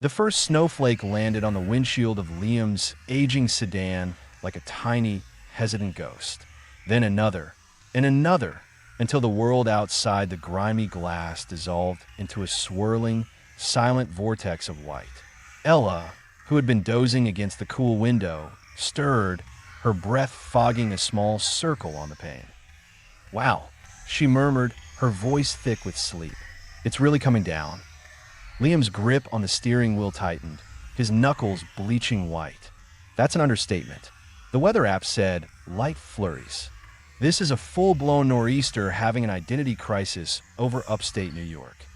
The first snowflake landed on the windshield of Liam's aging sedan like a tiny, hesitant ghost. Then another, and another, until the world outside the grimy glass dissolved into a swirling, silent vortex of white. Ella, who had been dozing against the cool window, stirred, her breath fogging a small circle on the pane. "Wow," she murmured, her voice thick with sleep. "It's really coming down." Liam's grip on the steering wheel tightened, his knuckles bleaching white. That's an understatement. The weather app said, light flurries. This is a full-blown nor'easter having an identity crisis over upstate New York.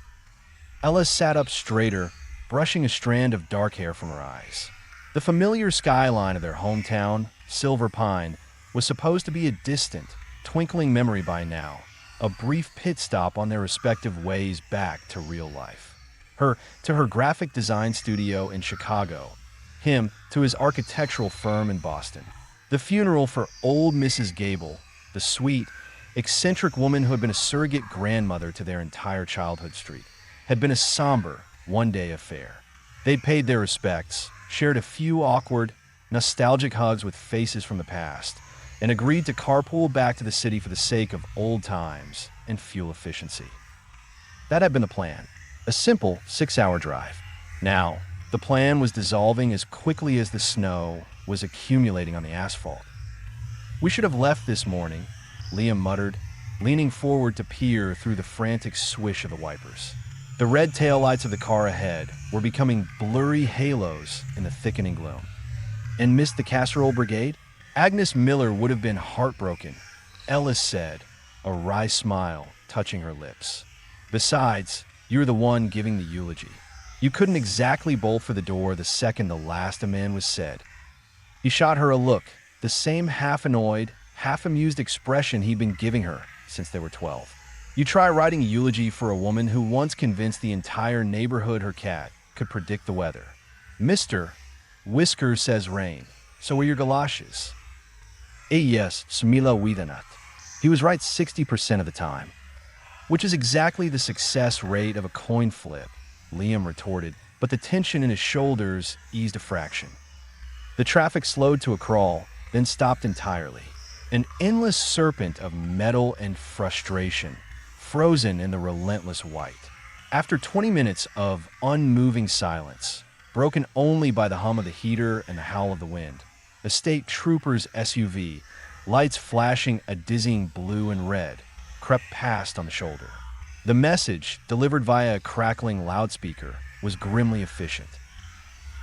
Ella sat up straighter, brushing a strand of dark hair from her eyes. The familiar skyline of their hometown, Silver Pine, was supposed to be a distant, twinkling memory by now, a brief pit stop on their respective ways back to real life. Her to her graphic design studio in Chicago, him to his architectural firm in Boston. The funeral for old Mrs. Gable, the sweet, eccentric woman who had been a surrogate grandmother to their entire childhood street, had been a somber, one-day affair. They'd paid their respects, shared a few awkward, nostalgic hugs with faces from the past, and agreed to carpool back to the city for the sake of old times and fuel efficiency. That had been the plan. A simple 6-hour drive. Now, the plan was dissolving as quickly as the snow was accumulating on the asphalt. "We should have left this morning," Liam muttered, leaning forward to peer through the frantic swish of the wipers. The red taillights of the car ahead were becoming blurry halos in the thickening gloom. "And missed the casserole brigade?" Agnes Miller would have been heartbroken, Ellis said, a wry smile touching her lips. "Besides, you're the one giving the eulogy. You couldn't exactly bolt for the door the second the last amen was said." He shot her a look, the same half-annoyed, half-amused expression he'd been giving her since they were 12. You try writing a eulogy for a woman who once convinced the entire neighborhood her cat could predict the weather. "Mr. Whisker says rain. So are your galoshes." Yes, smila widanat. He was right 60% of the time. "Which is exactly the success rate of a coin flip," Liam retorted, but the tension in his shoulders eased a fraction. The traffic slowed to a crawl, then stopped entirely. An endless serpent of metal and frustration, frozen in the relentless white. After 20 minutes of unmoving silence, broken only by the hum of the heater and the howl of the wind, a state trooper's SUV, lights flashing a dizzying blue and red, crept past on the shoulder. The message, delivered via a crackling loudspeaker, was grimly efficient.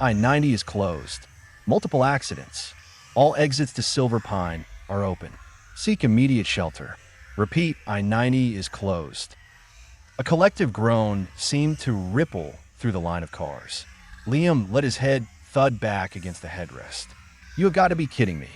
I-90 is closed. Multiple accidents. All exits to Silver Pine are open. Seek immediate shelter. Repeat, I-90 is closed. A collective groan seemed to ripple through the line of cars. Liam let his head thud back against the headrest. "You have got to be kidding me."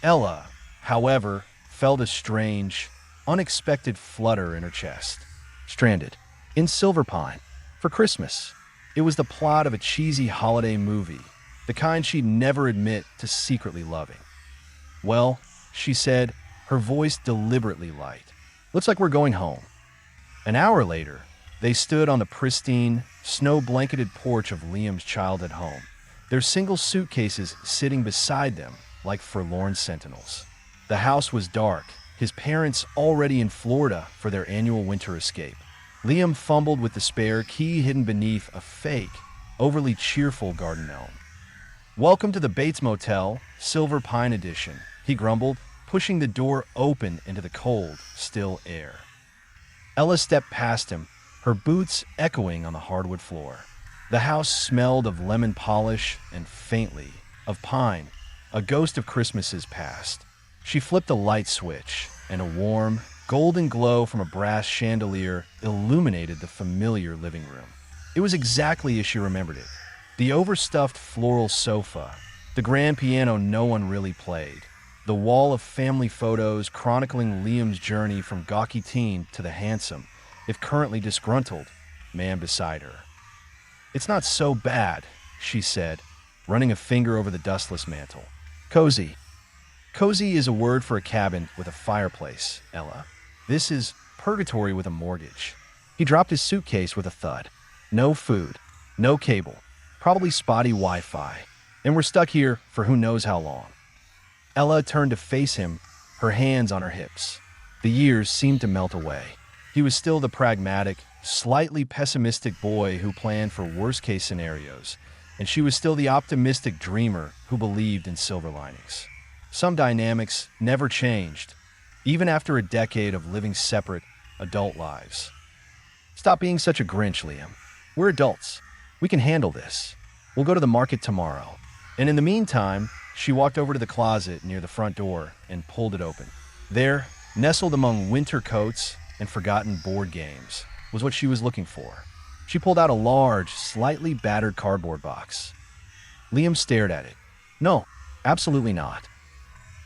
Ella, however, felt a strange, unexpected flutter in her chest. Stranded. In Silver Pine. For Christmas. It was the plot of a cheesy holiday movie, the kind she'd never admit to secretly loving. "Well," she said, her voice deliberately light, "looks like we're going home." An hour later, they stood on the pristine, snow-blanketed porch of Liam's childhood home, their single suitcases sitting beside them like forlorn sentinels. The house was dark, his parents already in Florida for their annual winter escape. Liam fumbled with the spare key hidden beneath a fake, overly cheerful garden elm. "Welcome to the Bates Motel, Silver Pine Edition," he grumbled, pushing the door open into the cold, still air. Ella stepped past him, her boots echoing on the hardwood floor. The house smelled of lemon polish and, faintly, of pine, a ghost of Christmases past. She flipped a light switch, and a warm, golden glow from a brass chandelier illuminated the familiar living room. It was exactly as she remembered it. The overstuffed floral sofa, the grand piano no one really played, the wall of family photos chronicling Liam's journey from gawky teen to the handsome, if currently disgruntled, man beside her. "It's not so bad," she said, running a finger over the dustless mantel. "Cozy. Cozy is a word for a cabin with a fireplace, Ella. This is purgatory with a mortgage." He dropped his suitcase with a thud. "No food, no cable, Probably spotty Wi-Fi. And we're stuck here for who knows how long. Ella turned to face him, her hands on her hips. The years seemed to melt away. He was still the pragmatic, slightly pessimistic boy who planned for worst-case scenarios, and she was still the optimistic dreamer who believed in silver linings. Some dynamics never changed, even after a decade of living separate, adult lives. Stop being such a Grinch, Liam. We're adults. We can handle this. We'll go to the market tomorrow. And in the meantime, she walked over to the closet near the front door and pulled it open. There, nestled among winter coats and forgotten board games, was what she was looking for. She pulled out a large, slightly battered cardboard box. Liam stared at it. No, absolutely not.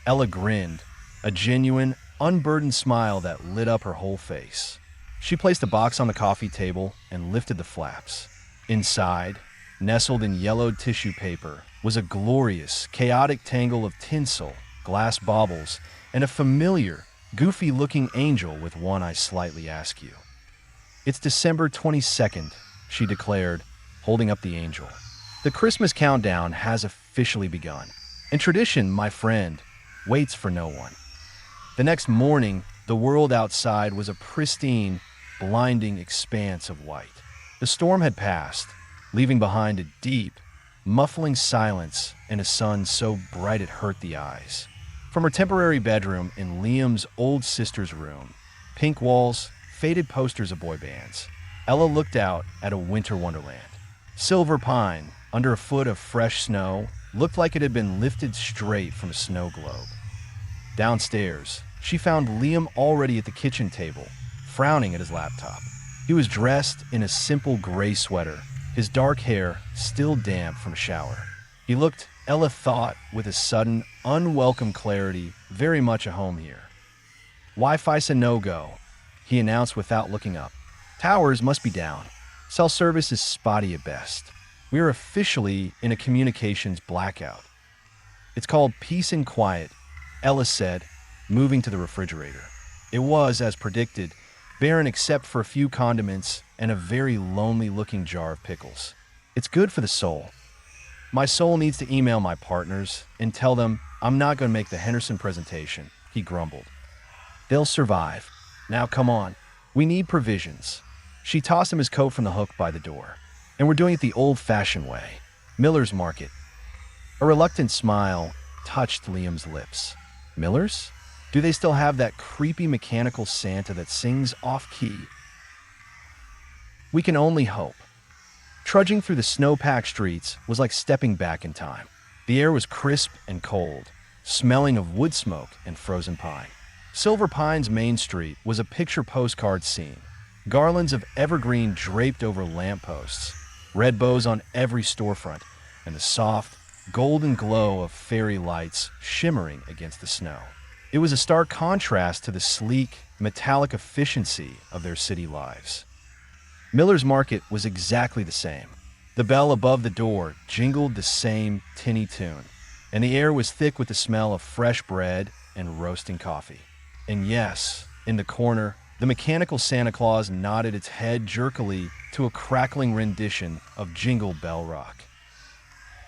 Ella grinned, a genuine, unburdened smile that lit up her whole face. She placed the box on the coffee table and lifted the flaps. Inside, nestled in yellowed tissue paper, was a glorious, chaotic tangle of tinsel, glass baubles, and a familiar, goofy-looking angel with one eye slightly askew. It's December 22nd, she declared, holding up the angel. The Christmas countdown has officially begun. And tradition, my friend, waits for no one. The next morning, the world outside was a pristine, blinding expanse of white. The storm had passed, leaving behind a deep, muffling silence and a sun so bright it hurt the eyes. From her temporary bedroom in Liam's old sister's room, pink walls, faded posters of boy bands, Ella looked out at a winter wonderland. Silver pine, under a foot of fresh snow, looked like it had been lifted straight from a snow globe. Downstairs, she found Liam already at the kitchen table, frowning at his laptop. He was dressed in a simple gray sweater, his dark hair still damp from a shower. He looked, Ella thought, with a sudden, unwelcome clarity, very much at home here. Wi-Fi's a no-go, he announced without looking up. Towers must be down. Cell service is spotty at best. We are officially in a communications blackout. It's called peace and quiet, Ella said, moving to the refrigerator. It was, as predicted, barren except for a few condiments and a very lonely-looking jar of pickles. It's good for the soul. My soul needs to email my partners and tell them I'm not going to make the Henderson presentation, he grumbled. They'll survive. Now come on. We need provisions. She tossed him his coat from the hook by the door. And we're doing it the old-fashioned way. Miller's Market. A reluctant smile touched Liam's lips. Miller's? Do they still have that creepy mechanical Santa that sings off-key? We can only hope. Trudging through the snow-packed streets was like stepping back in time. The air was crisp and cold, smelling of wood smoke and frozen pine. Silver Pine's Main Street was a picture postcard scene. Garlands of evergreen draped over lampposts, red bows on every storefront, and the soft, golden glow of fairy lights shimmering against the snow. It was a stark contrast to the sleek, metallic efficiency of their city lives. Miller's Market was exactly the same. The bell above the door jingled the same tinny tune, and the air was thick with the smell of fresh bread and roasting coffee. And yes, in the corner, the mechanical Santa Claus nodded its head jerkily to a crackling rendition of Jingle Bell Rock.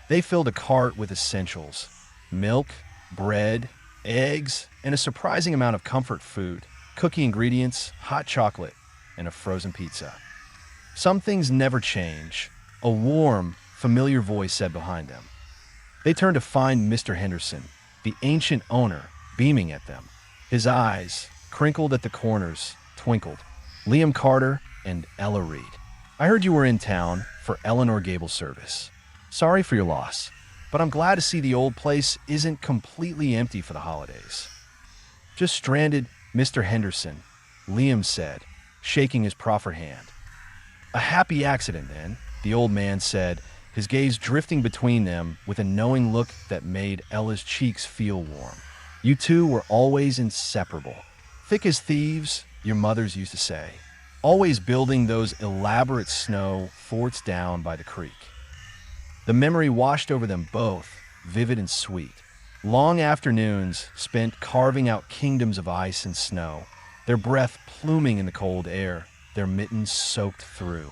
They filled a cart with essentials: milk, bread, eggs, and a surprising amount of comfort food, cookie ingredients, hot chocolate, and a frozen pizza. Some things never change, a warm, familiar voice said behind them. They turned to find Mr. Henderson, the ancient owner, beaming at them. His eyes, crinkled at the corners, twinkled. Liam Carter and Ella Reed. I heard you were in town for Eleanor Gable's service. Sorry for your loss, but I'm glad to see the old place isn't completely empty for the holidays. Just stranded, Mr. Henderson, Liam said, shaking his proffered hand. A happy accident, then, the old man said, his gaze drifting between them with a knowing look that made Ella's cheeks feel warm. You two were always inseparable. Thick as thieves, your mothers used to say. Always building those elaborate snow forts down by the creek. The memory washed over them both, vivid and sweet. Long afternoons spent carving out kingdoms of ice and snow, their breath pluming in the cold air, their mittens soaked through.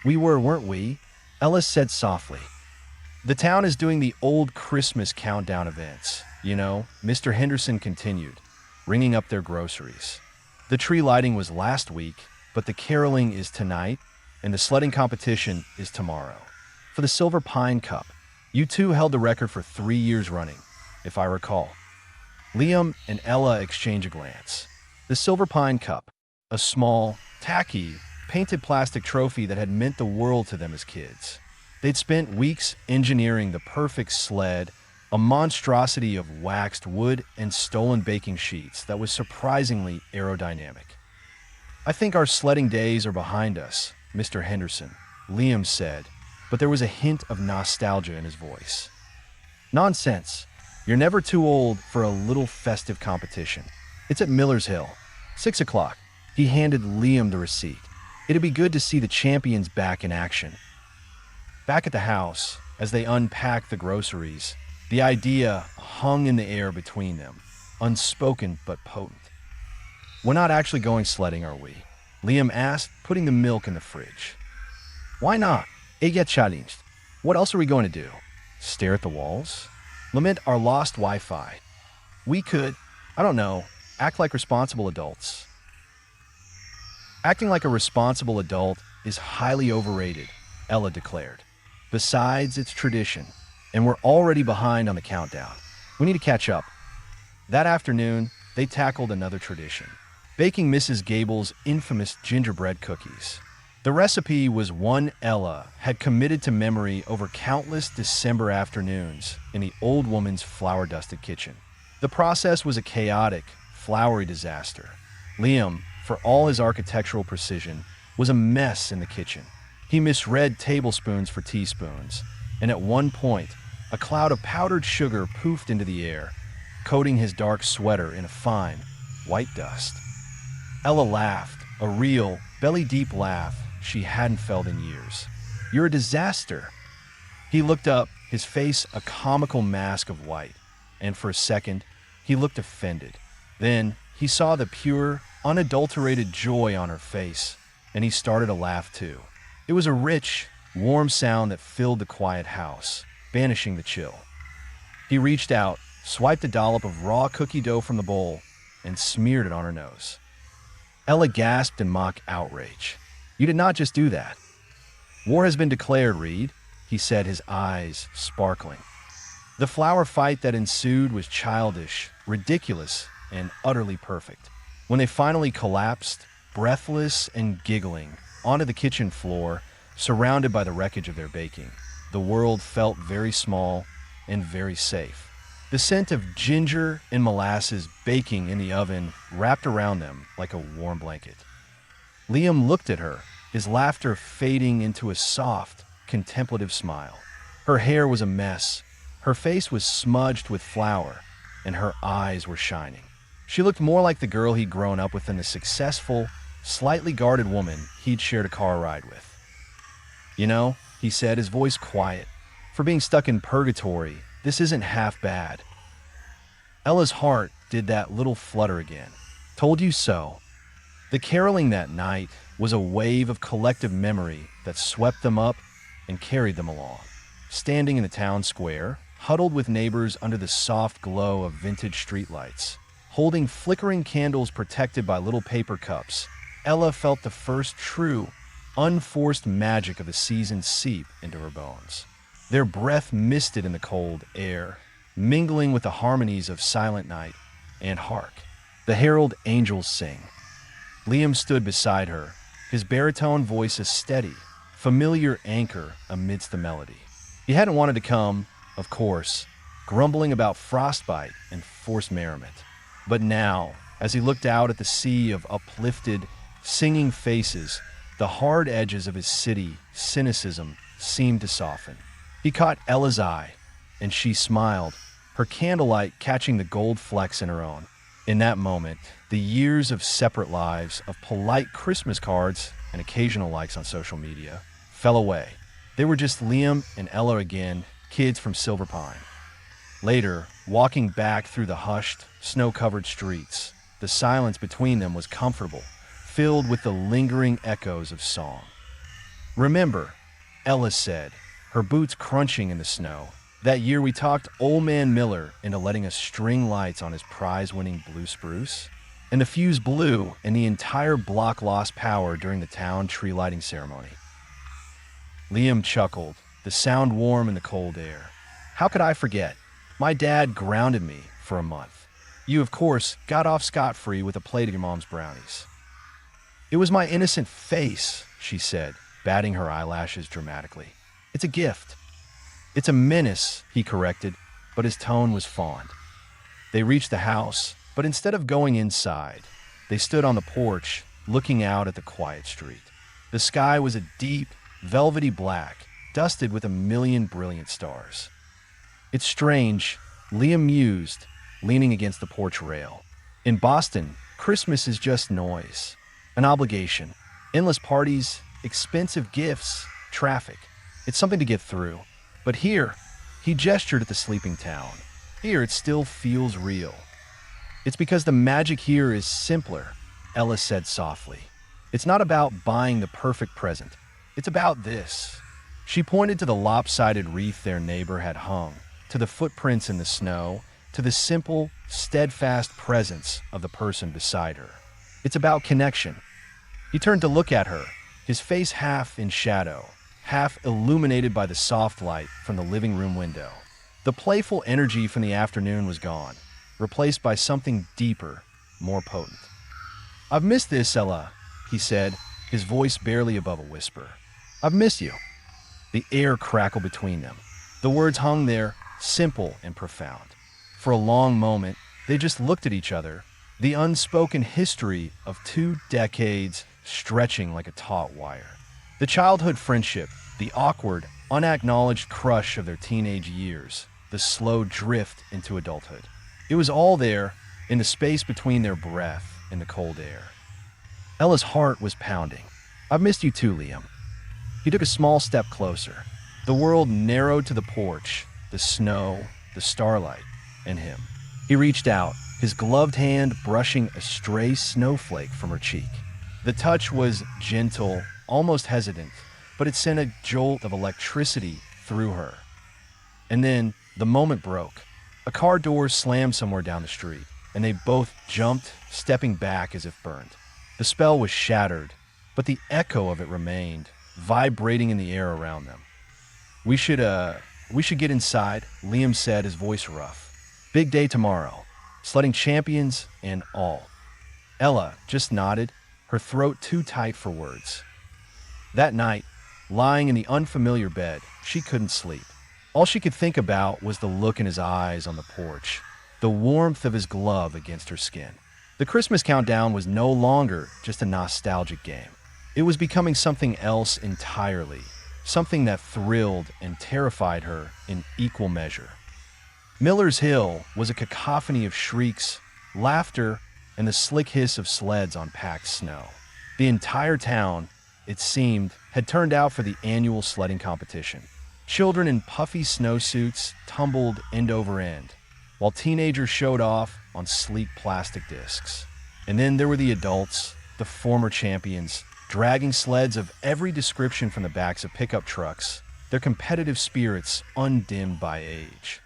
We were, weren't we? Ella said softly. The town is doing the old Christmas countdown events. Mr. Henderson continued, ringing up their groceries. The tree lighting was last week, but the caroling is tonight, and the sledding competition is tomorrow. For the Silver Pine Cup, you two held the record for 3 years running, if I recall. Liam and Ella exchanged a glance. The Silver Pine Cup, a small, tacky, painted plastic trophy that had meant the world to them as kids. They'd spent weeks engineering the perfect sled, a monstrosity of waxed wood and stolen baking sheets that was surprisingly aerodynamic. I think our sledding days are behind us, Mr. Henderson, Liam said, but there was a hint of nostalgia in his voice. Nonsense. You're never too old for a little festive competition. It's at Miller's Hill. 6 o'clock. He handed Liam the receipt. It'd be good to see the champions back in action. Back at the house, as they unpacked the groceries, the idea hung in the air between them, unspoken but potent. We're not actually going sledding, are we? Liam asked, putting the milk in the fridge. Why not? It gets challenged. What else are we going to do? Stare at the walls? Lament our lost Wi-Fi? We could, I don't know, act like responsible adults. Acting like a responsible adult is highly overrated, Ella declared. Besides, it's tradition, and we're already behind on the countdown. We need to catch up. That afternoon, they tackled another tradition, baking Mrs. Gable's infamous gingerbread cookies. The recipe was one Ella had committed to memory over countless December afternoons in the old woman's flour-dusted kitchen. The process was a chaotic, floury disaster. Liam, for all his architectural precision, was a mess in the kitchen. He misread tablespoons for teaspoons, and at one point, a cloud of powdered sugar poofed into the air, coating his dark sweater in a fine, white dust. Ella laughed, a real, belly-deep laugh she hadn't felt in years. You're a disaster. He looked up, his face a comical mask of white, and for a second, he looked offended. Then, he saw the pure, unadulterated joy on her face, and he started to laugh too. It was a rich, warm sound that filled the quiet house, banishing the chill. He reached out, swiped a dollop of raw cookie dough from the bowl, and smeared it on her nose. Ella gasped in mock outrage. You did not just do that. War has been declared, Reed, he said, his eyes sparkling. The flower fight that ensued was childish, ridiculous, and utterly perfect. When they finally collapsed, breathless and giggling, onto the kitchen floor, surrounded by the wreckage of their baking, the world felt very small and very safe. The scent of ginger and molasses baking in the oven wrapped around them like a warm blanket. Liam looked at her, his laughter fading into a soft, contemplative smile. Her hair was a mess, her face was smudged with flour, and her eyes were shining. She looked more like the girl he'd grown up with than the successful, slightly guarded woman he'd shared a car ride with. He said, his voice quiet. For being stuck in purgatory, this isn't half bad. Ella's heart did that little flutter again. Told you so. The caroling that night was a wave of collective memory that swept them up and carried them along. Standing in the town square, huddled with neighbors under the soft glow of vintage streetlights, holding flickering candles protected by little paper cups, Ella felt the first true, unforced magic of the season seep into her bones. Their breath misted in the cold air, mingling with the harmonies of Silent Night, and hark, the herald angels sing. Liam stood beside her, his baritone voice a steady, familiar anchor amidst the melody. He hadn't wanted to come, of course, grumbling about frostbite and forced merriment. But now, as he looked out at the sea of uplifted, singing faces, the hard edges of his city cynicism seemed to soften. He caught Ella's eye, and she smiled, her candlelight catching the gold flecks in her own. In that moment, the years of separate lives, of polite Christmas cards and occasional likes on social media, fell away. They were just Liam and Ella again, kids from Silver Pine. Later, walking back through the hushed, snow-covered streets, the silence between them was comfortable, filled with the lingering echoes of song. Remember, Ella said, her boots crunching in the snow. That year we talked old man Miller into letting us string lights on his prize-winning blue spruce. And the fuse blew, and the entire block lost power during the town tree lighting ceremony. Liam chuckled, the sound warm in the cold air. How could I forget? My dad grounded me for a month. You, of course, got off scot-free with a plate of your mom's brownies. It was my innocent face, she said, batting her eyelashes dramatically. It's a gift. It's a menace, he corrected, but his tone was fond. They reached the house, but instead of going inside, they stood on the porch, looking out at the quiet street. The sky was a deep, velvety black, dusted with a million brilliant stars. It's strange, Liam mused, leaning against the porch rail. In Boston, Christmas is just noise, an obligation, endless parties, expensive gifts, traffic. It's something to get through. But here, he gestured at the sleeping town. Here it still feels real. It's because the magic here is simpler, Ella said softly. It's not about buying the perfect present. It's about this. She pointed to the lopsided wreath their neighbor had hung, to the footprints in the snow, to the simple, steadfast presence of the person beside her. It's about connection. He turned to look at her, his face half in shadow, half illuminated by the soft light from the living room window. The playful energy from the afternoon was gone, replaced by something deeper, more potent. I've missed this, Ella, he said, his voice barely above a whisper. I've missed you. The air crackled between them. The words hung there, simple and profound. For a long moment, they just looked at each other, the unspoken history of 2 decades stretching like a taut wire. The childhood friendship, the awkward, unacknowledged crush of their teenage years, the slow drift into adulthood. It was all there, in the space between their breath and the cold air. Ella's heart was pounding. I've missed you too, Liam. He took a small step closer. The world narrowed to the porch, the snow, the starlight, and him. He reached out, his gloved hand brushing a stray snowflake from her cheek. The touch was gentle, almost hesitant, but it sent a jolt of electricity through her. And then the moment broke. A car door slammed somewhere down the street, and they both jumped, stepping back as if burned. The spell was shattered, but the echo of it remained, vibrating in the air around them. We should get inside, Liam said, his voice rough. Big day tomorrow. Sledding champions and all. Ella just nodded, her throat too tight for words. That night, lying in the unfamiliar bed, she couldn't sleep. All she could think about was the look in his eyes on the porch, the warmth of his glove against her skin. The Christmas countdown was no longer just a nostalgic game. It was becoming something else entirely, something that thrilled and terrified her in equal measure. Miller's Hill was a cacophony of shrieks, laughter, and the slick hiss of sleds on packed snow. The entire town, it seemed, had turned out for the annual sledding competition. Children in puffy snowsuits tumbled end over end, while teenagers showed off on sleek plastic discs. And then there were the adults, the former champions, dragging sleds of every description from the backs of pickup trucks, their competitive spirits undimmed by age.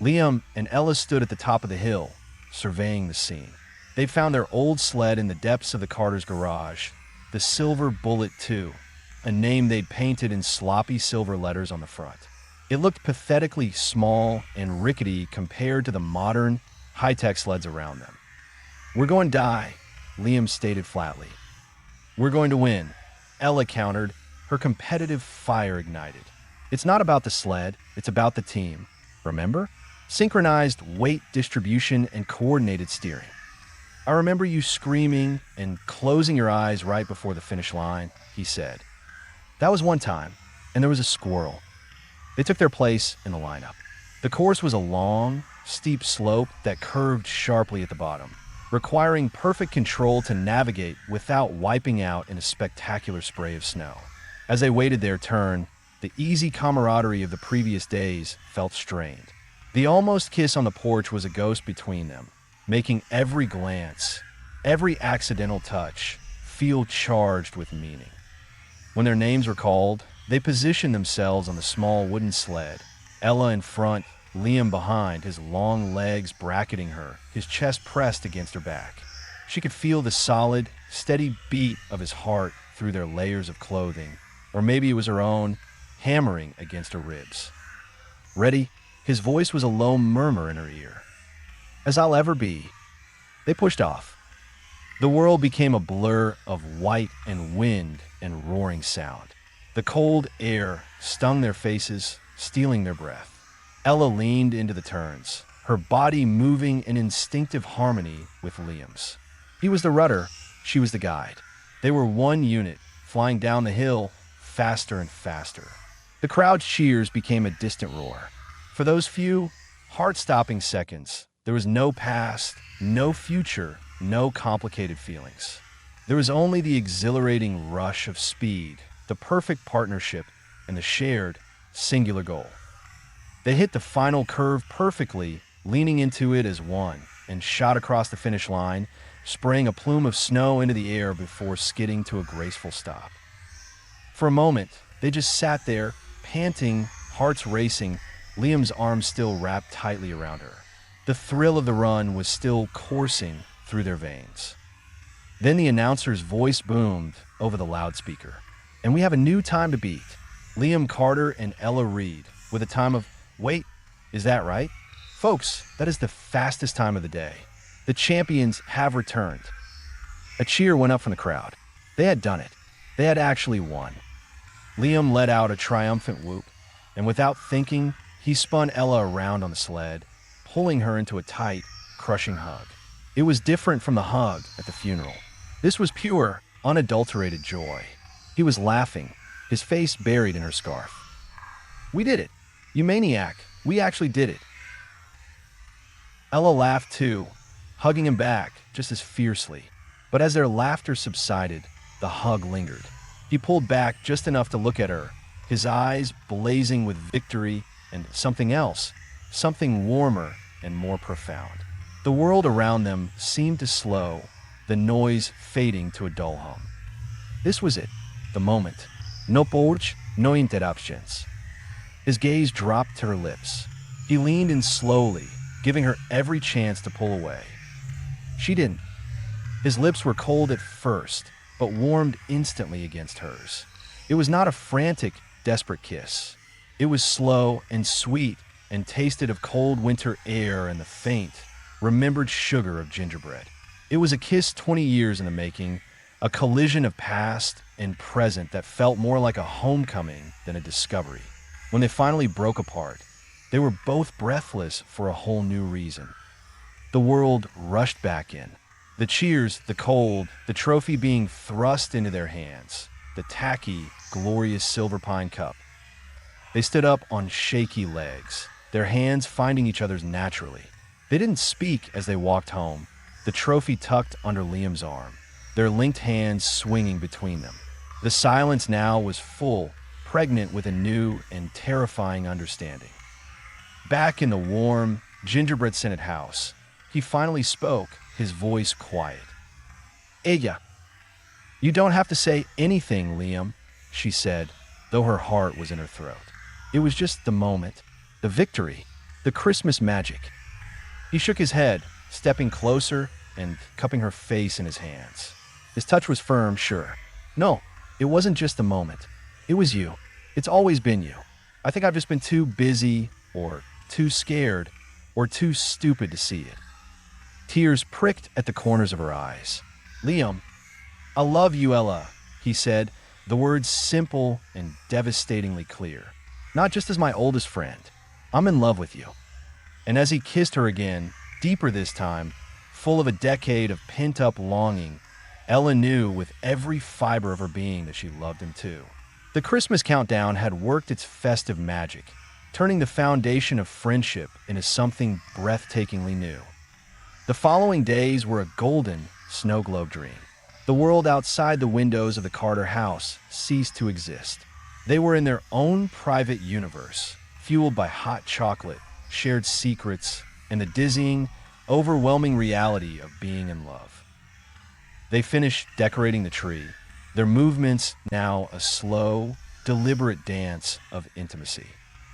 Liam and Ella stood at the top of the hill, surveying the scene. They'd found their old sled in the depths of the Carter's garage, the Silver Bullet 2, a name they'd painted in sloppy silver letters on the front. It looked pathetically small and rickety compared to the modern, high-tech sleds around them. We're going to die, Liam stated flatly. We're going to win, Ella countered, her competitive fire ignited. It's not about the sled, it's about the team. Remember? Synchronized weight distribution and coordinated steering. I remember you screaming and closing your eyes right before the finish line, he said. That was one time, and there was a squirrel. They took their place in the lineup. The course was a long, steep slope that curved sharply at the bottom, requiring perfect control to navigate without wiping out in a spectacular spray of snow. As they waited their turn, the easy camaraderie of the previous days felt strained. The almost kiss on the porch was a ghost between them, making every glance, every accidental touch, feel charged with meaning. When their names were called, They positioned themselves on the small wooden sled, Ella in front, Liam behind, his long legs bracketing her, his chest pressed against her back. She could feel the solid, steady beat of his heart through their layers of clothing, or maybe it was her own, hammering against her ribs. Ready? His voice was a low murmur in her ear. As I'll ever be. They pushed off. The world became a blur of white and wind and roaring sound. The cold air stung their faces, stealing their breath. Ella leaned into the turns, her body moving in instinctive harmony with Liam's. He was the rudder, she was the guide. They were one unit, flying down the hill, faster and faster. The crowd's cheers became a distant roar. For those few, heart-stopping seconds, there was no past, no future, no complicated feelings. There was only the exhilarating rush of speed, the perfect partnership, and the shared, singular goal. They hit the final curve perfectly, leaning into it as one, and shot across the finish line, spraying a plume of snow into the air before skidding to a graceful stop. For a moment, they just sat there, panting, hearts racing, Liam's arms still wrapped tightly around her. The thrill of the run was still coursing through their veins. Then the announcer's voice boomed over the loudspeaker. And we have a new time to beat. Liam Carter and Ella Reed, with a time of, wait, is that right? Folks, that is the fastest time of the day. The champions have returned. A cheer went up from the crowd. They had done it. They had actually won. Liam let out a triumphant whoop, and without thinking, he spun Ella around on the sled, pulling her into a tight, crushing hug. It was different from the hug at the funeral. This was pure, unadulterated joy. He was laughing, his face buried in her scarf. We did it. You maniac. We actually did it. Ella laughed too, hugging him back just as fiercely. But as their laughter subsided, the hug lingered. He pulled back just enough to look at her, his eyes blazing with victory and something else, something warmer and more profound. The world around them seemed to slow, the noise fading to a dull hum. This was it, the moment. No pause, no interruptions. His gaze dropped to her lips. He leaned in slowly, giving her every chance to pull away. She didn't. His lips were cold at first, but warmed instantly against hers. It was not a frantic, desperate kiss. It was slow and sweet and tasted of cold winter air and the faint, remembered sugar of gingerbread. It was a kiss 20 years in the making, a collision of past and present that felt more like a homecoming than a discovery. When they finally broke apart, they were both breathless for a whole new reason. The world rushed back in. The cheers, the cold, the trophy being thrust into their hands, the tacky, glorious silver pine cup. They stood up on shaky legs, their hands finding each other's naturally. They didn't speak as they walked home, the trophy tucked under Liam's arm, their linked hands swinging between them. The silence now was full, pregnant with a new and terrifying understanding. Back in the warm, gingerbread-scented house, he finally spoke, his voice quiet. Ella, you don't have to say anything, Liam, she said, though her heart was in her throat. It was just the moment, the victory, the Christmas magic. He shook his head, stepping closer and cupping her face in his hands. His touch was firm, sure. No, it wasn't just the moment. It was you. It's always been you. I think I've just been too busy, or too scared, or too stupid to see it. Tears pricked at the corners of her eyes. Liam, I love you, Ella, he said, the words simple and devastatingly clear. Not just as my oldest friend. I'm in love with you. And as he kissed her again, deeper this time, full of a decade of pent-up longing, Ella knew with every fiber of her being that she loved him too. The Christmas countdown had worked its festive magic, turning the foundation of friendship into something breathtakingly new. The following days were a golden snow globe dream. The world outside the windows of the Carter house ceased to exist. They were in their own private universe, fueled by hot chocolate, shared secrets, and the dizzying, overwhelming reality of being in love. They finished decorating the tree, their movements now a slow, deliberate dance of intimacy.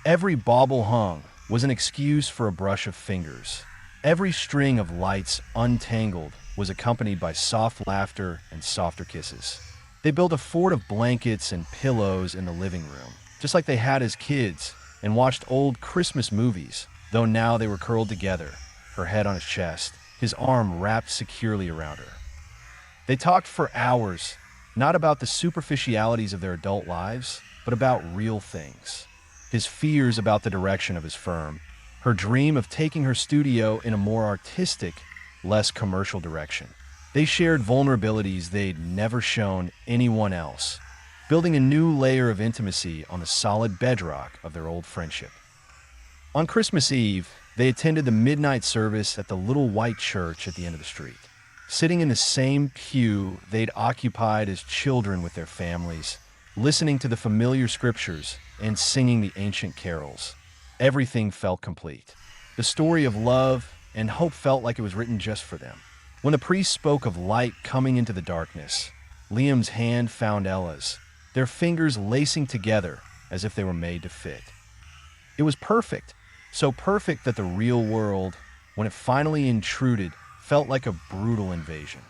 Every bauble hung was an excuse for a brush of fingers. Every string of lights untangled was accompanied by soft laughter and softer kisses. They built a fort of blankets and pillows in the living room, just like they had as kids, and watched old Christmas movies, though now they were curled together, her head on his chest, his arm wrapped securely around her. They talked for hours, not about the superficialities of their adult lives, but about real things. His fears about the direction of his firm, her dream of taking her studio in a more artistic, less commercial direction. They shared vulnerabilities they'd never shown anyone else, building a new layer of intimacy on the solid bedrock of their old friendship. On Christmas Eve, they attended the midnight service at the little white church at the end of the street. Sitting in the same pew they'd occupied as children with their families, listening to the familiar scriptures and singing the ancient carols. Everything felt complete. The story of love and hope felt like it was written just for them. When the priest spoke of light coming into the darkness, Liam's hand found Ella's, their fingers lacing together as if they were made to fit. It was perfect, so perfect that the real world, when it finally intruded, felt like a brutal invasion.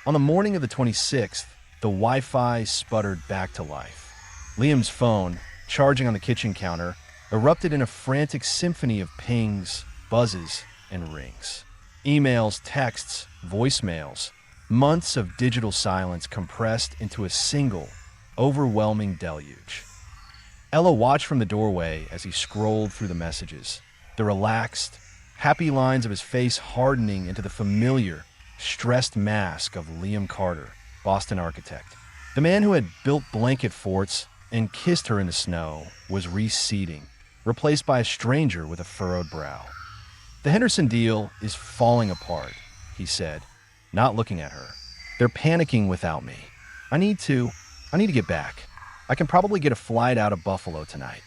On the morning of the 26th, the Wi-Fi sputtered back to life. Liam's phone, charging on the kitchen counter, erupted in a frantic symphony of pings, buzzes, and rings. Emails, texts, voicemails, months of digital silence compressed into a single, overwhelming deluge. Ella watched from the doorway as he scrolled through the messages, the relaxed, happy lines of his face hardening into the familiar, stressed mask of Liam Carter, Boston architect. The man who had built blanket forts and kissed her in the snow was receding, replaced by a stranger with a furrowed brow. "The Henderson deal is falling apart," he said, not looking at her. "They're panicking without me. I need to get back. I can probably get a flight out of Buffalo tonight."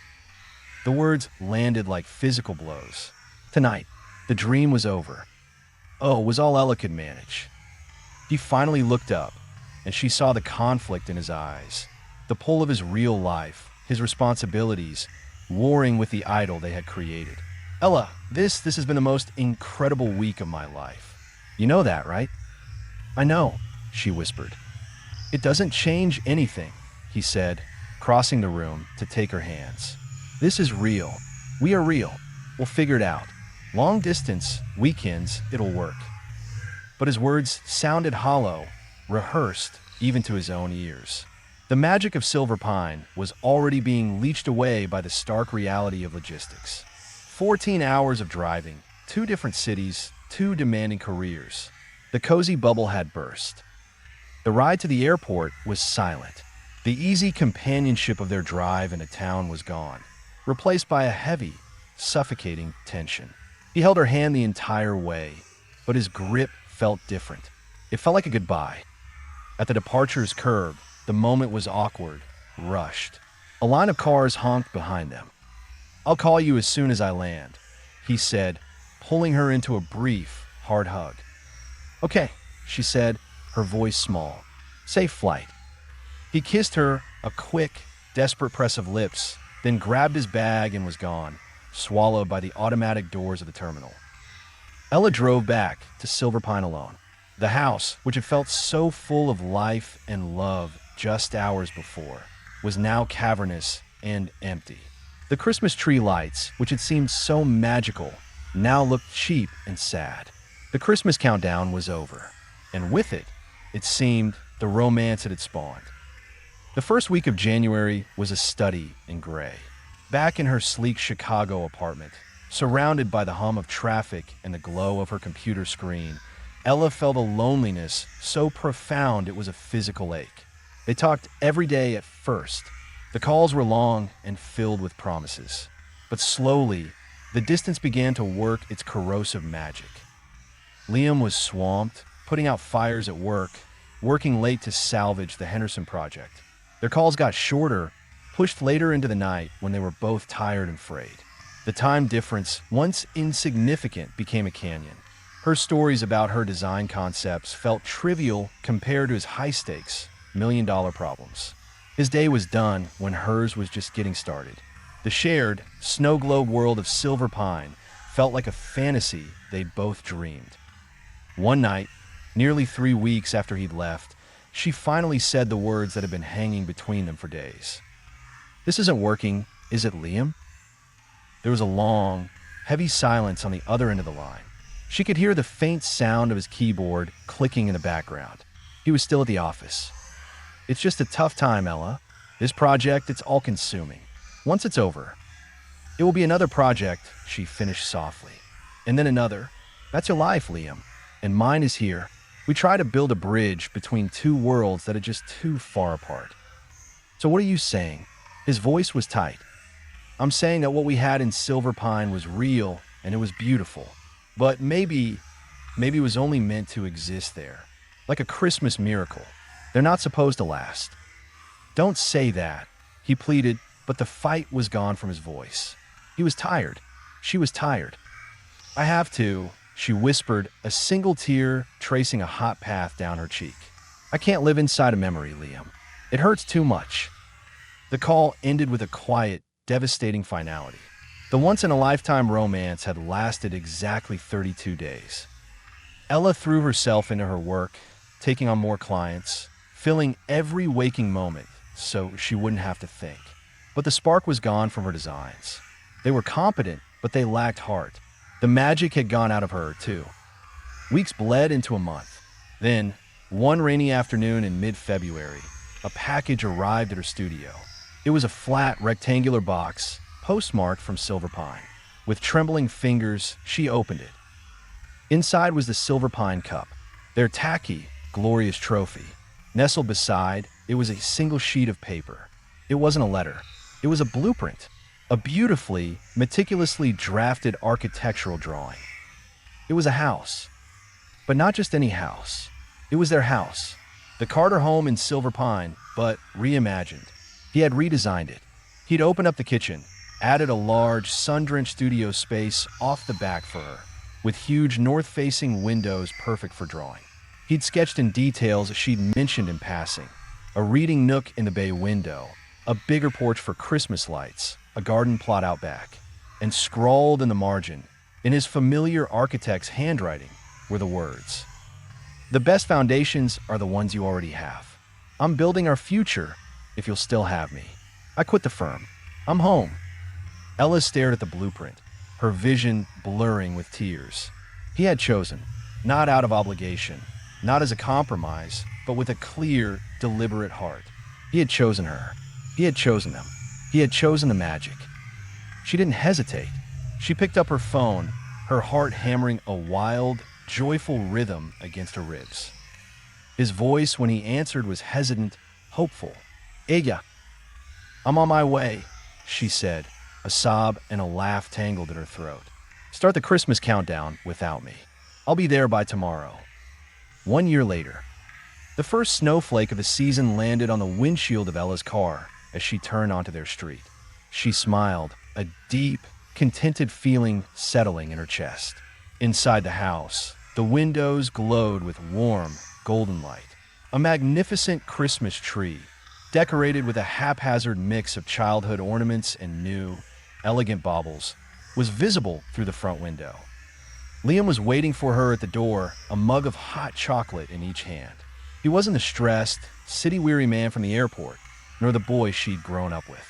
The words landed like physical blows. Tonight, the dream was over. Oh, was all Ella could manage. He finally looked up, and she saw the conflict in his eyes, the pull of his real life, his responsibilities, warring with the idol they had created. "Ella, this has been the most incredible week of my life. You know that, right?" "I know," she whispered. "It doesn't change anything," he said, crossing the room to take her hands. "This is real. We are real. We'll figure it out. Long distance, weekends, it'll work." But his words sounded hollow, rehearsed even to his own ears. The magic of Silver Pine was already being leached away by the stark reality of logistics. 14 hours of driving, 2 different cities, 2 demanding careers. The cozy bubble had burst. The ride to the airport was silent. The easy companionship of their drive into town was gone, replaced by a heavy, suffocating tension. He held her hand the entire way, but his grip felt different. It felt like a goodbye. At the departure's curb, the moment was awkward, rushed. A line of cars honked behind them. "I'll call you as soon as I land," he said, pulling her into a brief, hard hug. "Okay," she said, her voice small. "Safe flight." He kissed her, a quick, desperate press of lips, then grabbed his bag and was gone, swallowed by the automatic doors of the terminal. Ella drove back to Silver Pine alone. The house, which had felt so full of life and love just hours before, was now cavernous and empty. The Christmas tree lights, which had seemed so magical, now looked cheap and sad. The Christmas countdown was over, and with it, it seemed, the romance it had spawned. The first week of January was a study in gray. Back in her sleek Chicago apartment, surrounded by the hum of traffic and the glow of her computer screen, Ella felt a loneliness so profound it was a physical ache. They talked every day at first. The calls were long and filled with promises. But slowly, the distance began to work its corrosive magic. Liam was swamped, putting out fires at work, working late to salvage the Henderson project. Their calls got shorter, pushed later into the night when they were both tired and frayed. The time difference, once insignificant, became a canyon. Her stories about her design concepts felt trivial compared to his high-stakes, million-dollar problems. His day was done when hers was just getting started. The shared, snow globe world of Silver Pine felt like a fantasy they'd both dreamed. One night, nearly 3 weeks after he'd left, she finally said the words that had been hanging between them for days. "This isn't working, is it, Liam?" There was a long, heavy silence on the other end of the line. She could hear the faint sound of his keyboard clicking in the background. He was still at the office. "It's just a tough time, Ella. This project, it's all-consuming. Once it's over, it will be another project," she finished softly. "And then another. That's your life, Liam. And mine is here. We try to build a bridge between two worlds that are just too far apart." "So what are you saying?" His voice was tight. "I'm saying that what we had in Silver Pine was real and it was beautiful. But maybe it was only meant to exist there. Like a Christmas miracle. They're not supposed to last." "Don't say that," he pleaded, but the fight was gone from his voice. He was tired. She was tired. "I have to," she whispered, a single tear tracing a hot path down her cheek. "I can't live inside a memory, Liam. It hurts too much." The call ended with a quiet, devastating finality. The once-in-a-lifetime romance had lasted exactly 32 days. Ella threw herself into her work, taking on more clients, filling every waking moment so she wouldn't have to think. But the spark was gone from her designs. They were competent, but they lacked heart. The magic had gone out of her, too. Weeks bled into a month. Then, one rainy afternoon in mid-February, a package arrived at her studio. It was a flat, rectangular box, postmarked from Silver Pine. With trembling fingers, she opened it. Inside was the Silver Pine cup, their tacky, glorious trophy. Nestled beside, it was a single sheet of paper. It wasn't a letter. It was a blueprint, a beautifully, meticulously drafted architectural drawing. It was a house. But not just any house. It was their house. The Carter home in Silver Pine, but reimagined. He had redesigned it. He'd opened up the kitchen, added a large, sun-drenched studio space off the back for her, with huge north-facing windows perfect for drawing. He'd sketched in details she'd mentioned in passing. A reading nook in the bay window, a bigger porch for Christmas lights, a garden plot out back. And scrawled in the margin, in his familiar architect's handwriting, were the words, "The best foundations are the ones you already have. I'm building our future if you'll still have me. I quit the firm. I'm home." Ella stared at the blueprint, her vision blurring with tears. He had chosen, not out of obligation, not as a compromise, but with a clear, deliberate heart. He had chosen her. He had chosen them. He had chosen the magic. She didn't hesitate. She picked up her phone, her heart hammering a wild, joyful rhythm against her ribs. His voice, when he answered, was hesitant, hopeful. "Ella, I'm on my way," she said, a sob and a laugh tangled in her throat. "Start the Christmas countdown without me. I'll be there by tomorrow." 1 year later, the first snowflake of the season landed on the windshield of Ella's car as she turned onto their street. She smiled, a deep, contented feeling settling in her chest. Inside the house, the windows glowed with warm, golden light. A magnificent Christmas tree, decorated with a haphazard mix of childhood ornaments and new, elegant baubles, was visible through the front window. Liam was waiting for her at the door, a mug of hot chocolate in each hand. He wasn't the stressed, city-weary man from the airport, nor the boy she'd grown up with.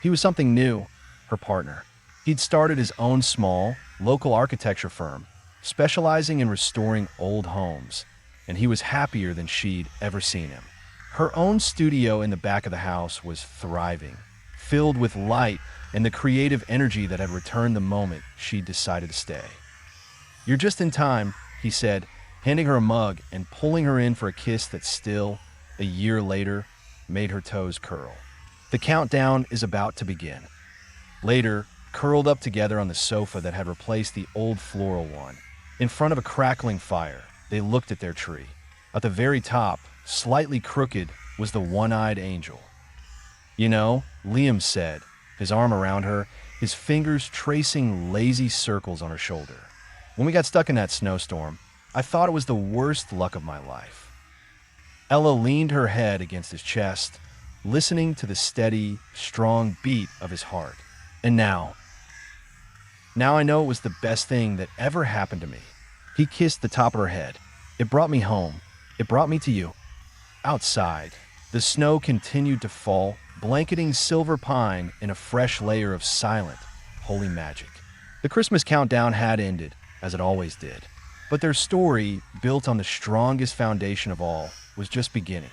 He was something new, her partner. He'd started his own small, local architecture firm, specializing in restoring old homes, and he was happier than she'd ever seen him. Her own studio in the back of the house was thriving, filled with light and the creative energy that had returned the moment she'd decided to stay. "You're just in time," he said, handing her a mug and pulling her in for a kiss that still, a year later, made her toes curl. "The countdown is about to begin." Later, curled up together on the sofa that had replaced the old floral one, in front of a crackling fire, they looked at their tree. At the very top, slightly crooked, was the one-eyed angel. "You know," Liam said, his arm around her, his fingers tracing lazy circles on her shoulder. "When we got stuck in that snowstorm, I thought it was the worst luck of my life." Ella leaned her head against his chest, listening to the steady, strong beat of his heart. And now I know it was the best thing that ever happened to me. He kissed the top of her head. It brought me home. It brought me to you. Outside, the snow continued to fall, blanketing Silver Pine in a fresh layer of silent, holy magic. The Christmas countdown had ended, as it always did. But their story, built on the strongest foundation of all, was just beginning.